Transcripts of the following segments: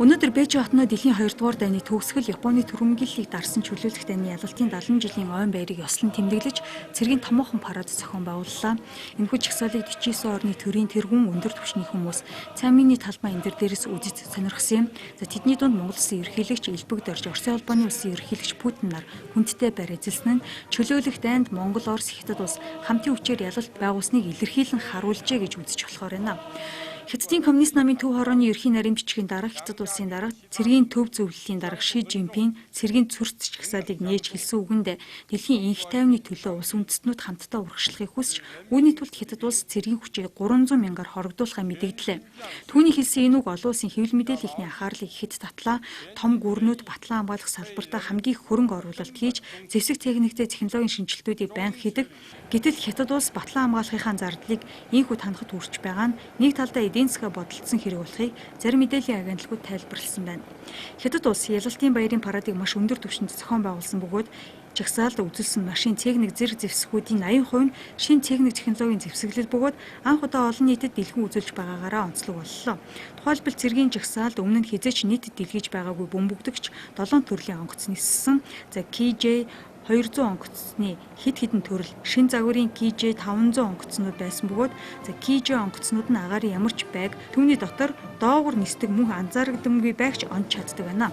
Өнөөдөр Бээжин хотноо дэлхийн 2 дугаар дайны төгсгөл Японы түрэмгийллийг дарсан чөлөөлөх дайны ялалтын 70 жилийн ойн байрыг ёслон тэмдэглэж цэргийн томоохон парад зохион байгууллаа. Энэхүү чагсаалыг 49 орны төрийн тэргүүн өндөр түвшний хүмүүс цамины талбай энэ дээрээс үзэж сонирхсон юм. За тэдний дунд Монгол Улсын ерөнхийлөгч Элбэг Дорж, Оросын улбаны улсын ерөнхийлөгч Путин нар хүндтэй байр эзэлсэн нь чөлөөлөх дайнд Монгол, Орос, Хятад улс хамтын хүчээр ялалт байгуулсныг илэрхийлэн харуулжээ гэж үзэж болохоор байна. Хятадын коммунист намын төв хорооны ерхий нарийн бичгийн дарга, Хятад улсын дарга, цэргийн төв зөвлөлийн дарга Ши Жинпин цэргийн цүрц чагсаалыг нээж хэлсэн үгэнд дэлхийн инх тайвны төлөө улс үндэстнүүд хамтдаа урагшлахыг хүсч үүний тулд Хятад улс цэргийн хүчийг 300 мянгаар хорогдуулахаа мэдэгдлээ. Түүний хэлсэн энэ үг олон улсын хэвлэл мэдээллийн анхаарлыг ихэд татлаа, том гүрнүүд батлан хамгаалах салбартаа хамгийн их хөрөнгө оруулалт хийж зэвсэг техниктэй технологийн шинжилтүүдийг байнга хийдэг. Гэтэл Хятад улс батлан хамгаалахын зардлыг ийхүү танахад хүрч байгаа нь нэг талдаа эдийн засгаа бодолцсон хэрэг болохыг зарим мэдээллийн агентлагууд тайлбарласан байна. Хятад улс ялалтын баярын парадыг маш өндөр түвшинд зохион байгуулсан бөгөөд чагсаалд үзүүлсэн машин техник зэрэг зэвсгүүдийн 80% нь шинэ техник технологийн зэвсэглэл бөгөөд анх удаа олон нийтэд дэлгэн үзүүлж байгаагаараа онцлог боллоо. Тухайлбал цэргийн чагсаалд өмнө нь хизээч нийтэд дэлгэж байгаагүй бөмбөгдөгч 7 төрлийн онгоц ниссэн. За KJ 200 онгоцны хэд хэдэн төрөл, шин загварын KJ 500 онгоцнууд байсан бөгөөд KJ онгоцнууд нь агаарын ямар ч байг түүний дотор доогуур нисдэг мөн анзаарагдамгүй байгч онж чаддаг байна.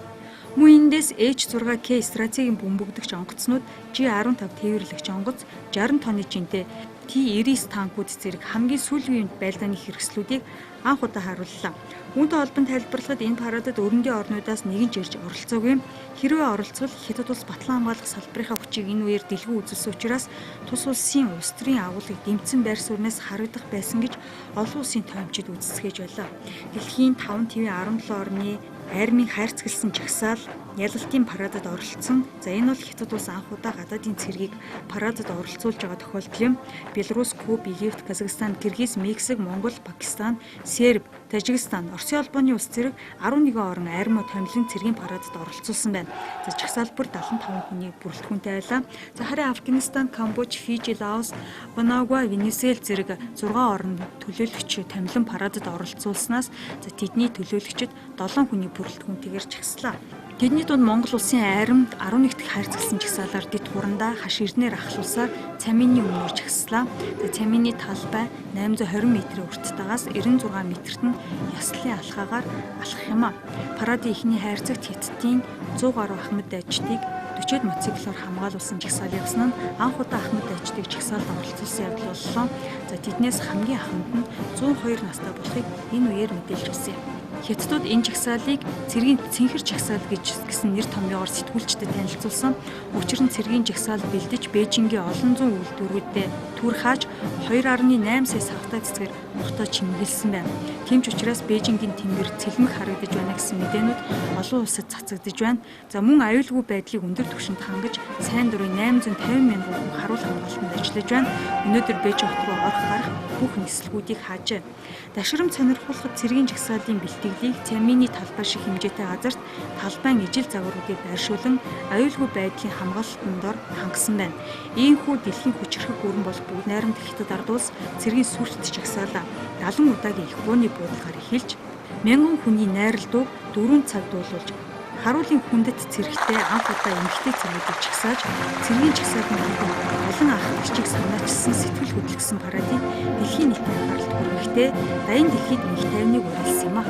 Мөн эндээс H6K стратегийн бөмбөгдөгч онгоцнууд G15 тээвэрлэгч онгоц 60 тонны жинтэй T-90 танкууд зэрэг хамгийн сүүлийн байлдааны хэрэгслүүдийг анх удаа харууллаа. Үүнтэй холбон тайлбарлахад энэ парадад өрөндийн орнуудаас нэгэн ч ирж оролцоогүй. Хэрвээ оролцвол Хятад улс батлан хамгаалах салбарынхаа хүчийг энэ үеэр дэлгэн үзүүлсэн учраас тус улсын улс төрийн агуулгыг дэмжсэн байр сууриас харагдах байсан гэж олон улсын томчид үзэсгэж байлаа. Дэлхийн 5 твийн 17 орны армийн хайрцагласан чагсаал ялалтын парадад оролцсон. За энэ бол Хятад улс анх удаа гадаадын цэргийг парадад оролцуулж байгаа тохиолдол юм. Беларусь, Куба, Египт, Казахстан, Киргиз, Мексик, Монгол, Пакистан, Серб, Тажикстан, Оросын улбаны улс зэрэг 11 орн армиа томилон цэргийн парадад оролцуулсан байна. За чагсаал бүр 75 хүний бүрэлдэхүүнтэй байлаа. За харин Афганистан, Камбож, Фижи, Лаос, Вануату, Венесуэл зэрэг 6 орн төлөөлөгч томилон парадад оролцуулснаас тэдний төлөөлөгчид 7 хүний бүрэлдэхүүнтэйгээр чагслаа. Тэдний дунд Монгол улсын аримд 11 дахь хайрцагсан чагсаалаар дэд хурандаа хаш эрднээр ахлуулсаар цамины өмнөөр чагслаа. Цамины талбай 820 м-ийн урттайгаас 96 м-т нь яслын алхаагаар алхах юм а. Парадын эхний хайрцагт Хятадын 100 гаруй ахмад дайчдыг 40 мотоциклоор хамгаалуулсан чагсаал явсан нь анх удаа ахмад дайчдыг чагсаалд оролцуулсан явдал боллоо. За тэднээс хамгийн ахмад нь 102 настай болохыг энэ үеэр мэдээлж өгсөн юм. Хятадууд энэ чагсаалыг цэргийн цэнхэр чагсаал гэсэн нэр томьёогоор сэтгүүлчдэд танилцуулсан. Учир нь цэргийн чагсаал бэлдэж Бээжингийн олон зуун үйлдвэрүүдэд түр хааж 2.8 сая савтай цэцгээр мохтой чимэглэсэн байна. Тийм ч учраас Бээжингийн тэнгэр цэлмэг харагдаж байна гэсэн мэдээнүүд олон улсад цацагдж байна. За мөн аюулгүй байдлыг өндөр түвшинд хангаж сайн дурын 850 мянган хүн харуул хамгаалтанд ажиллаж байна. Өнөөдөр Бээжин хот руу орох гарах бүх нислэгүүдийг хаажээ. Дашрамж сонирхуулахад цэргийн чагсаалын бэлтгэлийг цамины талбай шиг хэмжээтэй газарт талбайн ижил загваруудыг байршуулан аюулгүй байдлын хамгаалтын дор хангасан байна. Иймхүү дэлхийн хүчирхэг гүрэн бол бүгд найрамд Хятад ард улс цэргийн сүрт чагсаалаа 70 удаагийн их бууны буудалгаар эхэлж мянган хүний найралдууг 4 цаг дуулуулж харуулын хүндэт цэрэгтэй анх удаа эмгэгтэй цэргүүдийг чагсааж цэргийн чагсаалын олон анх бичиг санаачилсан сэтгэл хөдлөсөн парадыг дэлхийн нийтийн анхааралд хүргэхдээ дайны дэлхийд инх тайвныг уриалсан юм а.